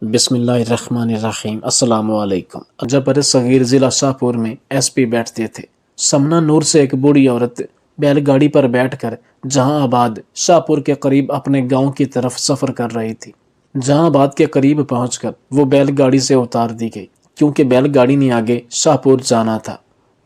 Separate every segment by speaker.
Speaker 1: بسم اللہ الرحمن الرحیم۔ السلام علیکم۔ جب بر صغیر ضلع شاہپور میں ایس پی بیٹھتے تھے، سمنا نور سے ایک بوڑھی عورت بیل گاڑی پر بیٹھ کر جہاں آباد شاہپور کے قریب اپنے گاؤں کی طرف سفر کر رہی تھی۔ جہاں آباد کے قریب پہنچ کر وہ بیل گاڑی سے اتار دی گئی کیونکہ بیل گاڑی نے آگے شاہپور جانا تھا۔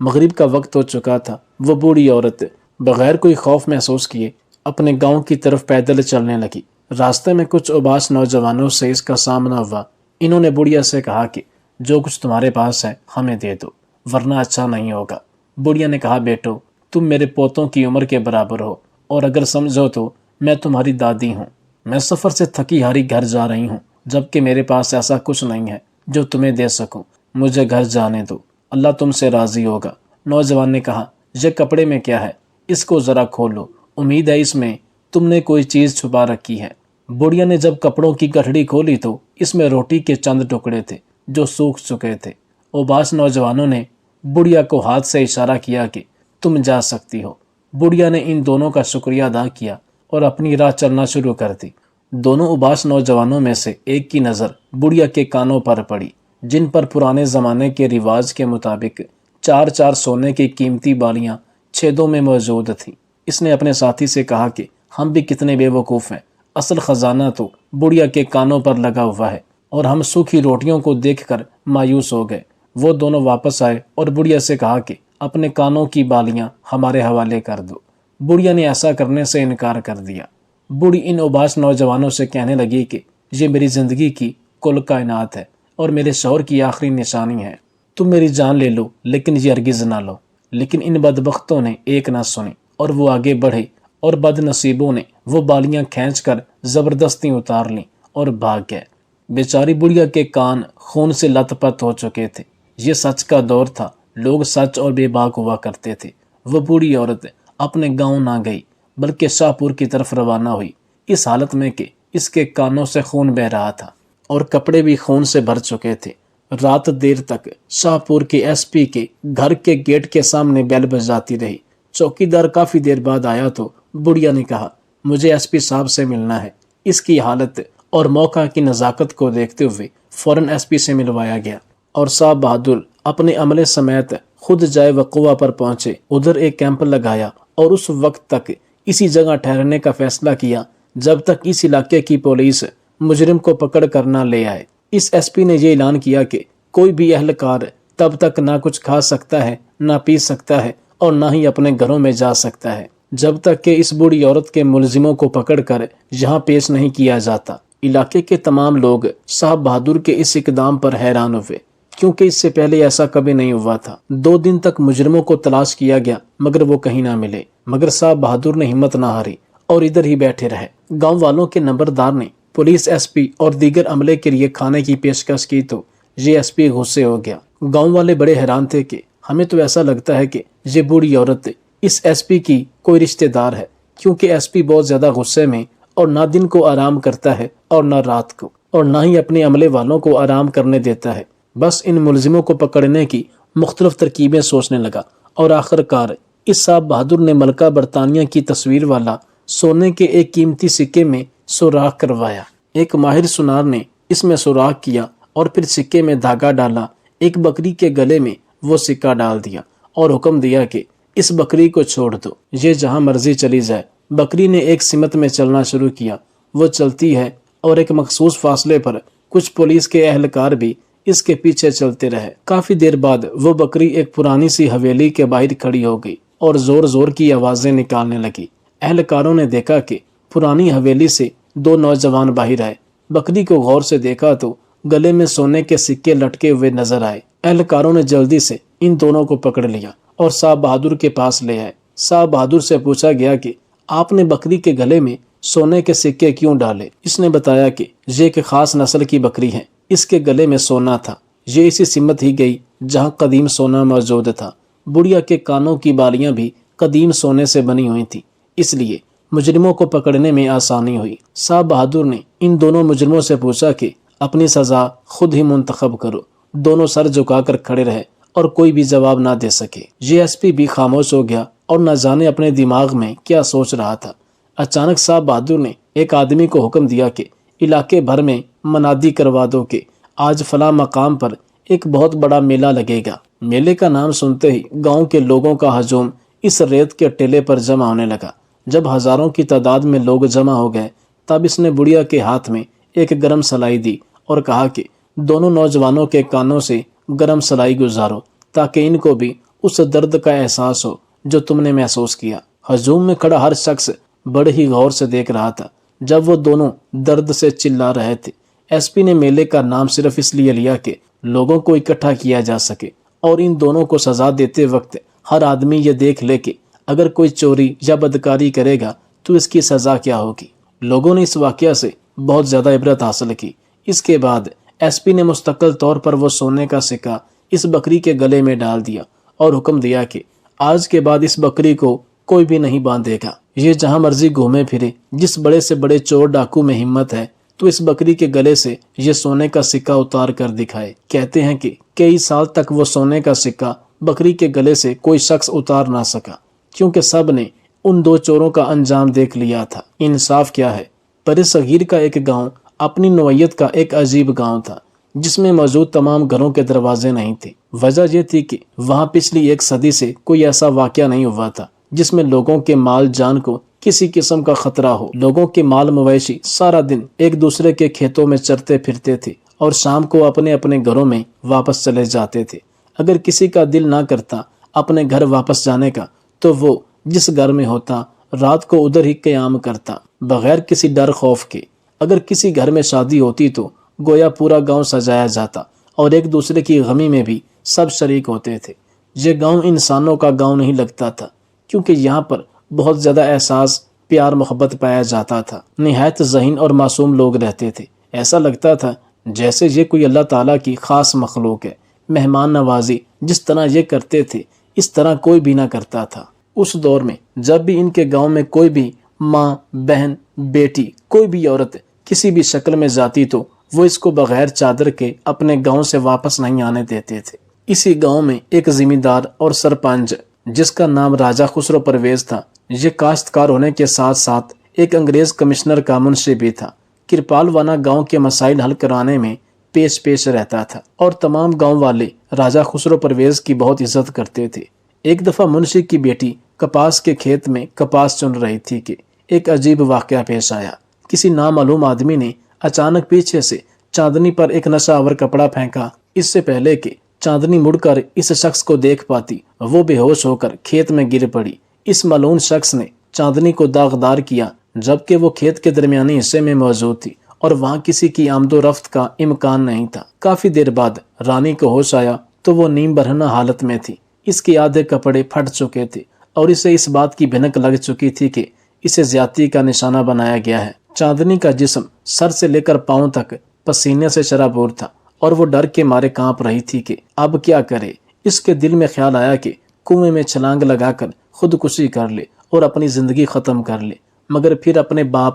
Speaker 1: مغرب کا وقت ہو چکا تھا۔ وہ بوڑھی عورت بغیر کوئی خوف محسوس کیے اپنے گاؤں کی طرف پیدل چلنے لگی۔ راستے میں کچھ اباس نوجوانوں سے اس کا سامنا ہوا۔ انہوں نے بڑھیا سے کہا کہ جو کچھ تمہارے پاس ہے ہمیں دے دو ورنہ اچھا نہیں ہوگا۔ بڑھیا نے کہا، بیٹو تم میرے پوتوں کی عمر کے برابر ہو اور اگر سمجھو تو میں تمہاری دادی ہوں۔ میں سفر سے تھکی ہاری گھر جا رہی ہوں جبکہ میرے پاس ایسا کچھ نہیں ہے جو تمہیں دے سکوں۔ مجھے گھر جانے دو، اللہ تم سے راضی ہوگا۔ نوجوان نے کہا، یہ کپڑے میں کیا ہے؟ اس کو ذرا کھولو، امید ہے اس میں تم نے کوئی چیز چھپا رکھی ہے۔ بڑھیا نے جب کپڑوں کی گٹھڑی کھولی تو اس میں روٹی کے چند ٹکڑے تھے جو سوکھ چکے تھے۔ اوباس نوجوانوں نے بڑھیا کو ہاتھ سے اشارہ کیا کہ تم جا سکتی ہو۔ بڑھیا نے ان دونوں کا شکریہ ادا کیا اور اپنی راہ چلنا شروع کر دی۔ دونوں اوباس نوجوانوں میں سے ایک کی نظر بڑھیا کے کانوں پر پڑی جن پر پرانے زمانے کے رواج کے مطابق چار چار سونے کی قیمتی بالیاں چھیدوں میں موجود تھیں۔ اس نے اپنے ساتھی سے کہا کہ ہم بھی کتنے بے وقوف ہیں، اصل خزانہ تو بڑھیا کے کانوں پر لگا ہوا ہے، اور ہم سوکھی روٹیوں کو دیکھ کر مایوس ہو گئے۔ وہ دونوں واپس آئے اور بڑھیا سے کہا کہ اپنے کانوں کی بالیاں ہمارے حوالے کر دو۔ بڑھیا نے ایسا کرنے سے انکار کر دیا۔ بوڑھی ان اباس نوجوانوں سے کہنے لگی کہ یہ میری زندگی کی کل کائنات ہے اور میرے شوہر کی آخری نشانی ہے۔ تم میری جان لے لو لیکن یہ ہرگز نہ لو۔ لیکن ان بدبختوں نے ایک نہ سنی اور وہ آگے بڑھے اور بد نصیبوں نے وہ بالیاں کھینچ کر زبردستی اتار لیں اور بھاگ گئے۔ بیچاری بڑھیا کے کان خون سے لت پت ہو چکے تھے۔ یہ سچ کا دور تھا، لوگ سچ اور بے باک ہوا کرتے تھے۔ وہ بوڑھی عورت اپنے گاؤں نہ گئی بلکہ شاہپور کی طرف روانہ ہوئی، اس حالت میں کہ اس کے کانوں سے خون بہ رہا تھا اور کپڑے بھی خون سے بھر چکے تھے۔ رات دیر تک شاہپور کے ایس پی کے گھر کے گیٹ کے سامنے بیل بجاتی رہی۔ چوکیدار کافی دیر بعد آیا تو بڑھیا نے کہا، مجھے ایس پی صاحب سے ملنا ہے۔ اس کی حالت اور موقع کی نزاکت کو دیکھتے ہوئے فوراً ایس پی سے ملوایا گیا اور صاحب بہادر اپنے عملے سمیت خود جائے وقوع پر پہنچے۔ ادھر ایک کیمپ لگایا اور اس وقت تک اسی جگہ ٹھہرنے کا فیصلہ کیا جب تک اس علاقے کی پولیس مجرم کو پکڑ کر نہ لے آئے۔ اس ایس پی نے یہ اعلان کیا کہ کوئی بھی اہلکار تب تک نہ کچھ کھا سکتا ہے، نہ پی سکتا ہے اور نہ ہی اپنے گھروں میں جا سکتا ہے جب تک کہ اس بوڑھی عورت کے ملزموں کو پکڑ کر یہاں پیش نہیں کیا جاتا۔ علاقے کے تمام لوگ صاحب بہادر کے اس اقدام پر حیران ہوئے کیونکہ اس سے پہلے ایسا کبھی نہیں ہوا تھا۔ 2 دن تک مجرموں کو تلاش کیا گیا مگر وہ کہیں نہ ملے، مگر صاحب بہادر نے ہمت نہ ہاری اور ادھر ہی بیٹھے رہے۔ گاؤں والوں کے نمبردار نے پولیس، ایس پی اور دیگر عملے کے لیے کھانے کی پیشکش کی تو یہ ایس پی غصے ہو گیا۔ گاؤں والے بڑے حیران تھے کہ ہمیں تو ایسا لگتا ہے کہ یہ بوڑھی عورت اس ایس پی کی کوئی رشتہ دار ہے، کیونکہ ایس پی بہت زیادہ غصے میں اور نہ دن کو آرام کرتا ہے اور نہ رات کو، اور نہ ہی اپنے عملے والوں کو آرام کرنے دیتا ہے۔ بس ان ملزموں کو پکڑنے کی مختلف ترکیبیں سوچنے لگا اور آخرکار اس صاحب بہادر نے ملکہ برطانیہ کی تصویر والا سونے کے ایک قیمتی سکے میں سوراخ کروایا۔ ایک ماہر سونار نے اس میں سوراخ کیا اور پھر سکے میں دھاگا ڈالا، ایک بکری کے گلے میں وہ سکہ ڈال دیا اور حکم دیا کہ اس بکری کو چھوڑ دو، یہ جہاں مرضی چلی جائے۔ بکری نے ایک سمت میں چلنا شروع کیا، وہ چلتی ہے اور ایک مخصوص فاصلے پر کچھ پولیس کے اہلکار بھی اس کے پیچھے چلتے رہے۔ کافی دیر بعد وہ بکری ایک پرانی سی حویلی کے باہر کھڑی ہو گئی اور زور زور کی آوازیں نکالنے لگی۔ اہلکاروں نے دیکھا کہ پرانی حویلی سے 2 نوجوان باہر آئے۔ بکری کو غور سے دیکھا تو گلے میں سونے کے سکے لٹکے ہوئے نظر آئے۔ اہلکاروں نے جلدی سے ان دونوں کو پکڑ لیا اور صاحب بہادر کے پاس لے آئے۔ صاحب بہادر سے پوچھا گیا کہ آپ نے بکری کے گلے میں سونے کے سکے کیوں ڈالے؟ اس نے بتایا کہ یہ ایک خاص نسل کی بکری ہے، اس کے گلے میں سونا تھا، یہ اسی سمت ہی گئی جہاں قدیم سونا موجود تھا۔ بڑھیا کے کانوں کی بالیاں بھی قدیم سونے سے بنی ہوئی تھیں، اس لیے مجرموں کو پکڑنے میں آسانی ہوئی۔ صاحب بہادر نے ان دونوں مجرموں سے پوچھا کہ اپنی سزا خود ہی منتخب کرو۔ دونوں سر جھکا کر کھڑے رہے اور کوئی بھی جواب نہ دے سکے۔ یہ ایس پی بھی خاموش ہو گیا اور نہ جانے اپنے دماغ میں کیا سوچ رہا تھا۔ اچانک صاحب بہادر نے ایک آدمی کو حکم دیا کہ علاقے بھر میں منادی کروا دو کہ آج فلاں مقام پر ایک بہت بڑا میلہ لگے گا۔ میلے کا نام سنتے ہی گاؤں کے لوگوں کا ہجوم اس ریت کے ٹیلے پر جمع ہونے لگا۔ جب ہزاروں کی تعداد میں لوگ جمع ہو گئے تب اس نے بڑھیا کے ہاتھ میں ایک گرم سلائی دی اور کہا کہ دونوں نوجوانوں کے کانوں سے گرم سلائی گزارو تاکہ ان کو بھی اس درد کا احساس ہو جو تم نے محسوس کیا۔ ہجوم میں کھڑا ہر شخص بڑے ہی غور سے دیکھ رہا تھا جب وہ دونوں درد سے چلا رہے تھے۔ ایس پی نے میلے کا نام صرف اس لیے لیا کہ لوگوں کو اکٹھا کیا جا سکے اور ان دونوں کو سزا دیتے وقت ہر آدمی یہ دیکھ لے کہ اگر کوئی چوری یا بدکاری کرے گا تو اس کی سزا کیا ہوگی۔ لوگوں نے اس واقعہ سے بہت زیادہ عبرت حاصل کی۔ اس کے بعد ایس پی نے مستقل طور پر وہ سونے کا سکہ اس بکری کے گلے میں ڈال دیا اور حکم دیا کہ آج کے بعد اس بکری کو کوئی بھی نہیں باندھے گا۔ یہ جہاں مرضی گھومے پھرے، جس بڑے سے بڑے چور ڈاکو میں ہمت ہے تو اس بکری کے گلے سے یہ سونے کا سکہ اتار کر دکھائے۔ کہتے ہیں کہ کئی سال تک وہ سونے کا سکہ بکری کے گلے سے کوئی شخص اتار نہ سکا کیونکہ سب نے ان دو چوروں کا انجام دیکھ لیا تھا۔ انصاف کیا ہے؟ بر صغیر کا ایک گاؤں اپنی نوعیت کا ایک عجیب گاؤں تھا جس میں موجود تمام گھروں کے دروازے نہیں تھے۔ وجہ یہ تھی کہ وہاں پچھلی ایک صدی سے کوئی ایسا واقعہ نہیں ہوا تھا جس میں لوگوں کے مال جان کو کسی قسم کا خطرہ ہو۔ لوگوں کے مال مویشی سارا دن ایک دوسرے کے کھیتوں میں چرتے پھرتے تھے اور شام کو اپنے اپنے گھروں میں واپس چلے جاتے تھے۔ اگر کسی کا دل نہ کرتا اپنے گھر واپس جانے کا تو وہ جس گھر میں ہوتا رات کو ادھر ہی قیام کرتا بغیر کسی ڈر خوف کے۔ اگر کسی گھر میں شادی ہوتی تو گویا پورا گاؤں سجایا جاتا اور ایک دوسرے کی غمی میں بھی سب شریک ہوتے تھے۔ یہ گاؤں انسانوں کا گاؤں نہیں لگتا تھا کیونکہ یہاں پر بہت زیادہ احساس پیار محبت پایا جاتا تھا۔ نہایت ذہین اور معصوم لوگ رہتے تھے۔ ایسا لگتا تھا جیسے یہ کوئی اللہ تعالیٰ کی خاص مخلوق ہے۔ مہمان نوازی جس طرح یہ کرتے تھے اس طرح کوئی بھی نہ کرتا تھا۔ اس دور میں جب بھی ان کے گاؤں میں کوئی بھی ماں، بہن، بیٹی، کوئی بھی عورت کسی بھی شکل میں جاتی تو وہ اس کو بغیر چادر کے اپنے گاؤں سے واپس نہیں آنے دیتے تھے۔ اسی گاؤں میں ایک زمیندار اور سرپنچ جس کا نام راجہ خسرو پرویز تھا، یہ کاشتکار ہونے کے ساتھ ساتھ ایک انگریز کمشنر کا منشی بھی تھا۔ کرپال وانا گاؤں کے مسائل حل کرانے میں پیش رہتا تھا اور تمام گاؤں والے راجہ خسرو پرویز کی بہت عزت کرتے تھے۔ ایک دفعہ منشی کی بیٹی کپاس کے کھیت میں کپاس چن رہی تھی کہ ایک عجیب واقعہ پیش آیا۔ کسی نامعلوم آدمی نے اچانک پیچھے سے چاندنی پر ایک نشہ آور کپڑا پھینکا۔ اس سے پہلے کہ چاندنی مڑ کر اس شخص کو دیکھ پاتی وہ بے ہوش ہو کر کھیت میں گر پڑی۔ اس ملعون شخص نے چاندنی کو داغدار کیا جبکہ وہ کھیت کے درمیانی حصے میں موجود تھی اور وہاں کسی کی آمد و رفت کا امکان نہیں تھا۔ کافی دیر بعد رانی کو ہوش آیا تو وہ نیم برہنہ حالت میں تھی۔ اس کے آدھے کپڑے پھٹ چکے تھے اور اسے اس بات کی بھنک لگ چکی تھی کہ اسے زیادتی کا نشانہ بنایا گیا ہے۔ چاندنی کا جسم سر سے لے کر پاؤں تک پسینے سے شرابور تھا اور وہ ڈر کے مارے کانپ رہی تھی کہ اب کیا کرے۔ اس کے دل میں خیال آیا کہ کنویں میں چھلانگ لگا کر خودکشی کر لے اور اپنی زندگی ختم کر لے، مگر پھر اپنے باپ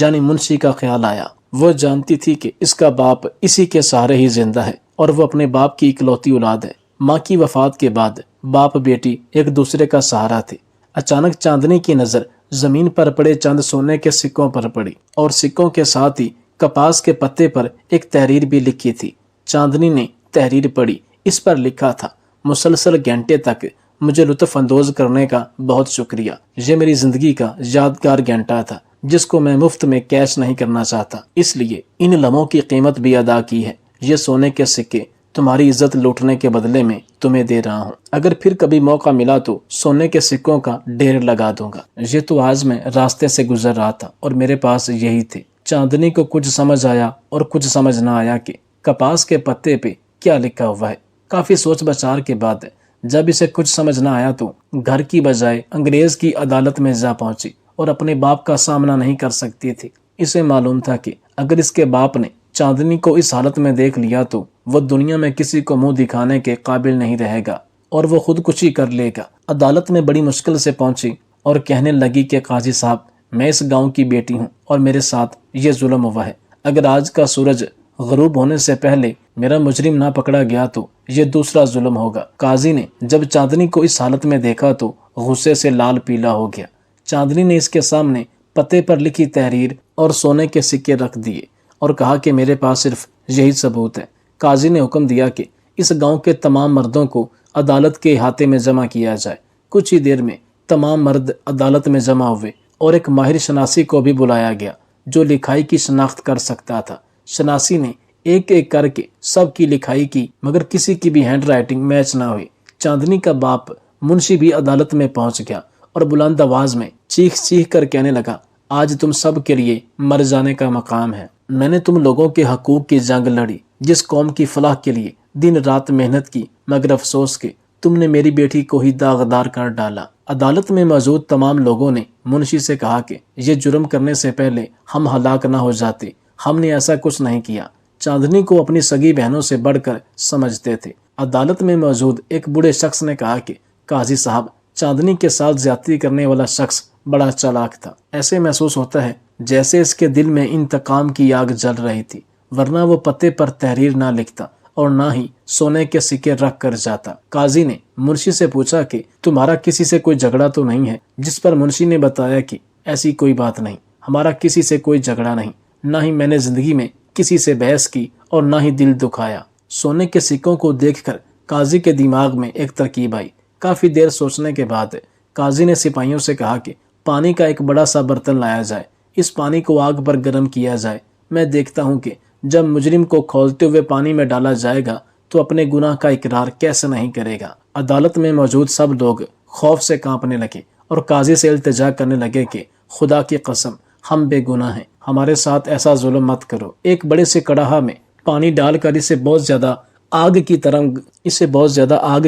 Speaker 1: یعنی منشی کا خیال آیا۔ وہ جانتی تھی کہ اس کا باپ اسی کے سہارے ہی زندہ ہے اور وہ اپنے باپ کی اکلوتی اولاد ہے۔ ماں کی وفات کے بعد باپ بیٹی ایک دوسرے کا سہارا تھے۔ اچانک چاندنی کی نظر زمین پر پڑے چند سونے کے سکوں پر پڑی اور سکوں کے ساتھ ہی کپاس کے پتے پر ایک تحریر بھی لکھی تھی۔ چاندنی نے تحریر پڑھی۔ اس پر لکھا تھا، مسلسل گھنٹے تک مجھے لطف اندوز کرنے کا بہت شکریہ۔ یہ میری زندگی کا یادگار گھنٹہ تھا جس کو میں مفت میں کیش نہیں کرنا چاہتا، اس لیے ان لمحوں کی قیمت بھی ادا کی ہے۔ یہ سونے کے سکے تمہاری عزت لوٹنے کے بدلے میں تمہیں دے رہا ہوں۔ اگر پھر کبھی موقع ملا تو سونے کے سکوں کا ڈھیر لگا دوں گا۔ یہ تو آج میں راستے سے گزر رہا تھا اور میرے پاس یہی تھے۔ چاندنی کو کچھ سمجھ آیا اور کچھ سمجھ نہ آیا کہ کپاس کے پتے پہ کیا لکھا ہوا ہے۔ کافی سوچ بچار کے بعد جب اسے کچھ سمجھ نہ آیا تو گھر کی بجائے انگریز کی عدالت میں جا پہنچی اور اپنے باپ کا سامنا نہیں کر سکتی تھی۔ اسے معلوم تھا کہ اگر اس کے باپ نے چاندنی کو اس حالت میں دیکھ لیا تو وہ دنیا میں کسی کو منہ دکھانے کے قابل نہیں رہے گا اور وہ خودکشی کر لے گا۔ عدالت میں بڑی مشکل سے پہنچی اور کہنے لگی کہ قاضی صاحب، میں اس گاؤں کی بیٹی ہوں اور میرے ساتھ یہ ظلم ہوا ہے۔ اگر آج کا سورج غروب ہونے سے پہلے میرا مجرم نہ پکڑا گیا تو یہ دوسرا ظلم ہوگا۔ قاضی نے جب چاندنی کو اس حالت میں دیکھا تو غصے سے لال پیلا ہو گیا۔ چاندنی نے اس کے سامنے پتے پر لکھی تحریر اور سونے کے سکے رکھ دیے اور کہا کہ میرے پاس صرف یہی ثبوت ہے۔ قاضی نے حکم دیا کہ اس گاؤں کے تمام مردوں کو عدالت کے احاطے میں جمع کیا جائے۔ کچھ ہی دیر میں تمام مرد عدالت میں جمع ہوئے اور ایک ماہر شناسی کو بھی بلایا گیا جو لکھائی کی شناخت کر سکتا تھا۔ شناسی نے ایک ایک کر کے سب کی لکھائی کی، مگر کسی کی بھی ہینڈ رائٹنگ میچ نہ ہوئی۔ چاندنی کا باپ منشی بھی عدالت میں پہنچ گیا اور بلند آواز میں چیخ چیخ کر کہنے لگا، آج تم سب کے لیے مر جانے کا مقام ہے۔ میں نے تم لوگوں کے حقوق کی جنگ لڑی، جس قوم کی فلاح کے لیے دن رات محنت کی، مگر افسوس کہ تم نے میری بیٹی کو ہی داغدار کر ڈالا۔ عدالت میں موجود تمام لوگوں نے منشی سے کہا کہ یہ جرم کرنے سے پہلے ہم ہلاک نہ ہو جاتے، ہم نے ایسا کچھ نہیں کیا۔ چاندنی کو اپنی سگی بہنوں سے بڑھ کر سمجھتے تھے۔ عدالت میں موجود ایک بوڑھے شخص نے کہا کہ قاضی صاحب، چاندنی کے ساتھ زیادتی کرنے والا شخص بڑا چالاک تھا۔ ایسے محسوس ہوتا ہے جیسے اس کے دل میں انتقام کی آگ جل رہی تھی، ورنہ وہ پتے پر تحریر نہ لکھتا اور نہ ہی سونے کے سکے رکھ کر جاتا۔ قاضی نے منشی سے پوچھا کہ تمہارا کسی سے کوئی جھگڑا تو نہیں ہے؟ جس پر منشی نے بتایا کہ ایسی کوئی بات نہیں، ہمارا کسی سے کوئی جھگڑا نہیں، نہ ہی میں نے زندگی میں کسی سے بحث کی اور نہ ہی دل دکھایا۔ سونے کے سکوں کو دیکھ کر قاضی کے دماغ میں ایک ترکیب آئی۔ کافی دیر سوچنے کے بعد قاضی نے سپاہیوں سے کہا کہ پانی کا ایک بڑا سا برتن لایا جائے، اس پانی کو آگ پر گرم کیا جائے۔ میں دیکھتا ہوں کہ جب مجرم کو کھولتے ہوئے پانی میں ڈالا جائے گا تو اپنے گناہ کا اقرار کیسے نہیں کرے گا۔ عدالت میں موجود سب لوگ خوف سے کانپنے لگے اور قاضی سے التجا کرنے لگے کہ خدا کی قسم، ہم بے گناہ ہیں، ہمارے ساتھ ایسا ظلم مت کرو۔ ایک بڑے سے کڑاہا میں پانی ڈال کر اسے بہت زیادہ آگ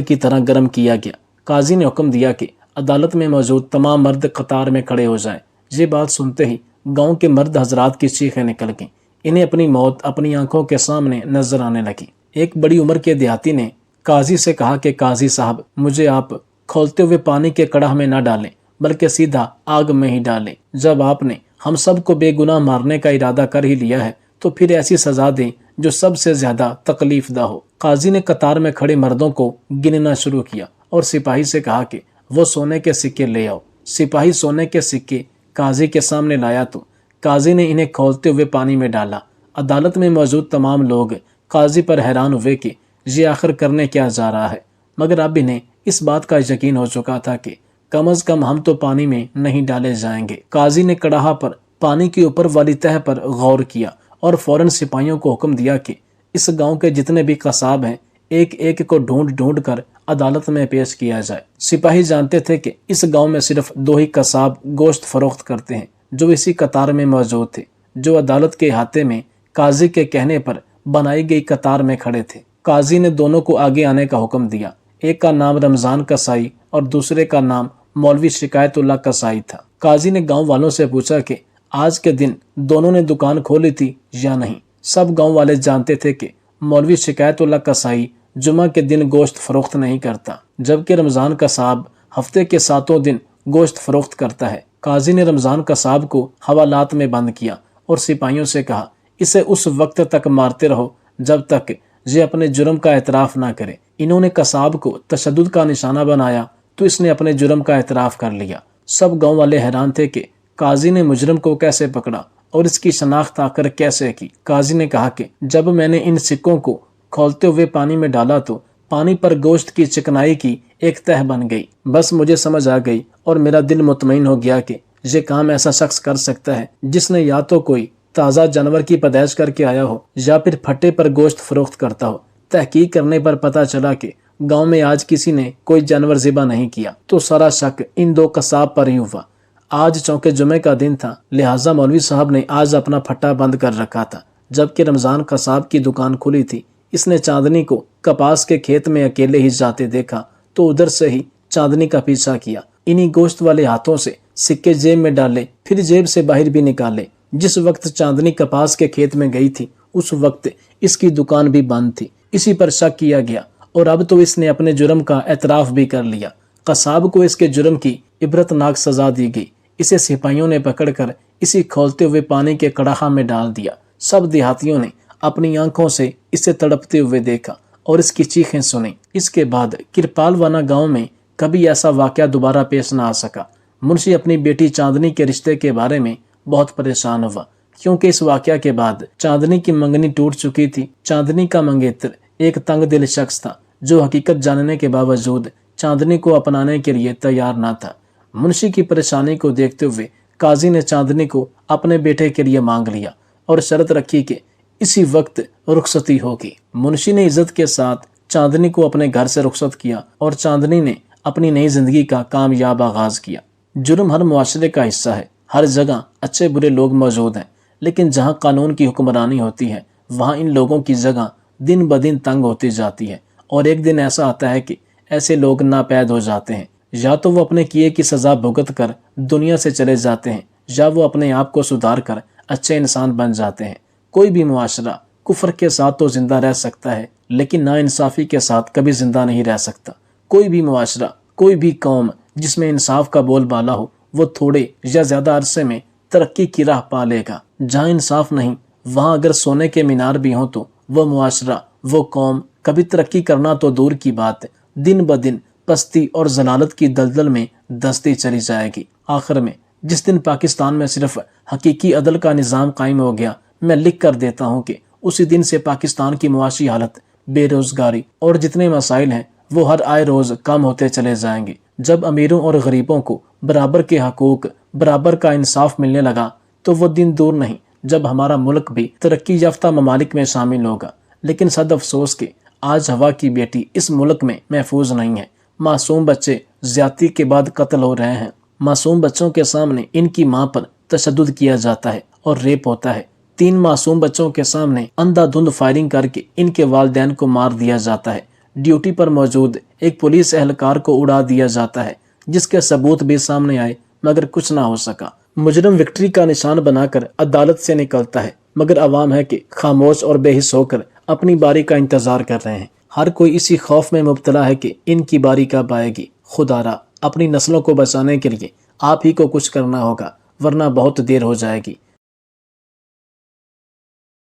Speaker 1: کی طرح گرم کیا گیا۔ قاضی نے حکم دیا کہ عدالت میں موجود تمام مرد قطار میں کھڑے ہو جائیں۔ یہ بات سنتے ہی گاؤں کے مرد حضرات کی چیخیں نکل گئیں، انہیں اپنی موت اپنی آنکھوں کے سامنے نظر آنے لگی۔ ایک بڑی عمر کے دیہاتی نے قاضی سے کہا کہ قاضی صاحب، مجھے آپ کھولتے ہوئے پانی کے کڑاہ میں نہ ڈالیں بلکہ سیدھا آگ میں ہی ڈالیں۔ جب آپ نے ہم سب کو بے گناہ مارنے کا ارادہ کر ہی لیا ہے تو پھر ایسی سزا دیں جو سب سے زیادہ تکلیف دہ ہو۔ قاضی نے قطار میں کھڑے مردوں کو گننا شروع کیا اور سپاہی سے کہا کہ وہ سونے کے سکے لے آؤ۔ سپاہی سونے کے سکے قاضی کے سامنے لایا تو قاضی نے انہیں کھولتے ہوئے پانی میں ڈالا۔ عدالت میں موجود تمام لوگ قاضی پر حیران ہوئے کہ یہ آخر کرنے کیا جا رہا ہے، مگر اب انہیں اس بات کا یقین ہو چکا تھا کہ کم از کم ہم تو پانی میں نہیں ڈالے جائیں گے۔ قاضی نے کڑاہا پر پانی کی اوپر والی تہہ پر غور کیا اور فوراً سپاہیوں کو حکم دیا کہ اس گاؤں کے جتنے بھی قصاب ہیں ایک ایک کو ڈھونڈ ڈھونڈ کر عدالت میں پیش کیا جائے۔ سپاہی جانتے تھے کہ اس گاؤں میں صرف 2 ہی قصاب گوشت فروخت کرتے ہیں جو اسی قطار میں موجود تھے، جو عدالت کے احاطے میں قاضی کے کہنے پر بنائی گئی قطار میں کھڑے تھے۔ قاضی نے دونوں کو آگے آنے کا حکم دیا۔ ایک کا نام رمضان قصائی اور دوسرے کا نام مولوی شکایت اللہ قصائی تھا۔ قاضی نے گاؤں والوں سے پوچھا کہ آج کے دن دونوں نے دکان کھولی تھی یا نہیں۔ سب گاؤں والے جانتے تھے کہ مولوی شکایت اللہ قصائی جمعہ کے دن گوشت فروخت نہیں کرتا، جبکہ رمضان قصاب ہفتے کے 7 دن گوشت فروخت کرتا ہے۔ قاضی نے رمضان قصاب کو حوالات میں بند کیا اور سپاہیوں سے کہا، اسے اس وقت تک مارتے رہو جب تک یہ اپنے جرم کا اعتراف نہ کرے۔ انہوں نے قصاب کو تشدد کا نشانہ بنایا تو اس نے اپنے جرم کا اعتراف کر لیا۔ سب گاؤں والے حیران تھے کہ قاضی نے مجرم کو کیسے پکڑا اور اس کی شناخت آخر کیسے کی۔ قاضی نے کہا کہ جب میں نے ان سکوں کو کھولتے ہوئے پانی میں ڈالا تو پانی پر گوشت کی چکنائی کی ایک تہ بن گئی۔ بس مجھے سمجھ آ گئی اور میرا دل مطمئن ہو گیا کہ یہ کام ایسا شخص کر سکتا ہے جس نے یا تو کوئی تازہ جانور کی پیدائش کر کے آیا ہو یا پھر پھٹے پر گوشت فروخت کرتا ہو۔ تحقیق کرنے پر پتہ چلا کہ گاؤں میں آج کسی نے کوئی جانور ذبح نہیں کیا، تو سارا شک ان 2 قصاب پر ہی ہوا۔ آج چونکہ جمعے کا دن تھا، لہٰذا مولوی صاحب نے آج اپنا پھٹا بند کر رکھا تھا، جبکہ رمضان قصاب کی دکان کھلی تھی۔ اس نے چاندنی کو کپاس کے کھیت میں اکیلے ہی جاتے دیکھا تو ادھر سے ہی چاندنی کا پیچھا کیا۔ انہی گوشت والے ہاتھوں سے سکے جیب میں ڈالے، پھر جیب سے باہر بھی نکالے۔ جس وقت چاندنی کپاس کے کھیت میں گئی تھی اس وقت اس کی دکان بھی بند تھی۔ اسی پر شک کیا گیا اور اب تو اس نے اپنے جرم کا اعتراف بھی کر لیا۔ قصاب کو اس کے جرم کی عبرتناک سزا دی گئی۔ اسے سپاہیوں نے پکڑ کر اسی کھولتے ہوئے پانی کے کڑاہا میں ڈال دیا۔ سب دیہاتیوں نے اپنی آنکھوں سے اسے تڑپتے ہوئے دیکھا اور اس کی چیخیں سنیں۔ اس کے بعد کرپالوانہ گاؤں میں کبھی ایسا واقعہ دوبارہ پیش نہ آ سکا۔ منشی اپنی بیٹی چاندنی کے رشتے کے بارے میں بہت پریشان ہوا کیونکہ اس واقعہ کے بعد چاندنی کی منگنی ٹوٹ چکی تھی۔ چاندنی کا منگیتر ایک تنگ دل شخص تھا جو حقیقت جاننے کے باوجود چاندنی کو اپنانے کے لیے تیار نہ تھا۔ منشی کی پریشانی کو دیکھتے ہوئے قاضی نے چاندنی کو اپنے بیٹے کے لیے مانگ لیا اور شرط رکھی کہ اسی وقت رخصتی ہوگی۔ منشی نے عزت کے ساتھ چاندنی کو اپنے گھر سے رخصت کیا اور چاندنی نے اپنی نئی زندگی کا کامیاب آغاز کیا۔ جرم ہر معاشرے کا حصہ ہے، ہر جگہ اچھے برے لوگ موجود ہیں، لیکن جہاں قانون کی حکمرانی ہوتی ہے وہاں ان لوگوں کی جگہ دن بدن تنگ ہوتی جاتی ہے، اور ایک دن ایسا آتا ہے کہ ایسے لوگ ناپید ہو جاتے ہیں۔ یا تو وہ اپنے کیے کی سزا بھگت کر دنیا سے چلے جاتے ہیں، یا وہ اپنے آپ کو سدھار کر اچھے انسان بن جاتے ہیں۔ کوئی بھی معاشرہ کفر کے ساتھ تو زندہ رہ سکتا ہے، لیکن ناانصافی کے ساتھ کبھی زندہ نہیں رہ سکتا۔ کوئی بھی معاشرہ، کوئی بھی قوم جس میں انصاف کا بول بالا ہو، وہ تھوڑے یا زیادہ عرصے میں ترقی کی راہ پا لے گا۔ جہاں انصاف نہیں، وہاں اگر سونے کے مینار بھی ہوں تو وہ معاشرہ، وہ قوم کبھی ترقی کرنا تو دور کی بات، دن بدن پستی اور ضلالت کی دلدل میں دھستی چلی جائے گی۔ آخر میں جس دن پاکستان میں صرف حقیقی عدل کا نظام قائم ہو گیا، میں لکھ کر دیتا ہوں کہ اسی دن سے پاکستان کی معاشی حالت، بے روزگاری اور جتنے مسائل ہیں وہ ہر آئے روز کم ہوتے چلے جائیں گے۔ جب امیروں اور غریبوں کو برابر کے حقوق، برابر کا انصاف ملنے لگا تو وہ دن دور نہیں جب ہمارا ملک بھی ترقی یافتہ ممالک میں شامل ہوگا۔ لیکن صد افسوس کہ آج ہوا کی بیٹی اس ملک میں محفوظ نہیں ہے۔ معصوم بچے زیادتی کے بعد قتل ہو رہے ہیں۔ معصوم بچوں کے سامنے ان کی ماں پر تشدد کیا جاتا ہے اور ریپ ہوتا ہے۔ 3 معصوم بچوں کے سامنے اندھا دھند فائرنگ کر کے ان کے والدین کو مار دیا جاتا ہے۔ ڈیوٹی پر موجود ایک پولیس اہلکار کو اڑا دیا جاتا ہے، جس کے ثبوت بھی سامنے آئے مگر کچھ نہ ہو سکا۔ مجرم وکٹری کا نشان بنا کر عدالت سے نکلتا ہے، مگر عوام ہے کہ خاموش اور بے حس ہو کر اپنی باری کا انتظار کر رہے ہیں۔ ہر کوئی اسی خوف میں مبتلا ہے کہ ان کی باری کب آئے گی۔ خدا را، اپنی نسلوں کو بچانے کے لیے آپ ہی کو کچھ کرنا ہوگا، ورنہ بہت دیر ہو جائے گی۔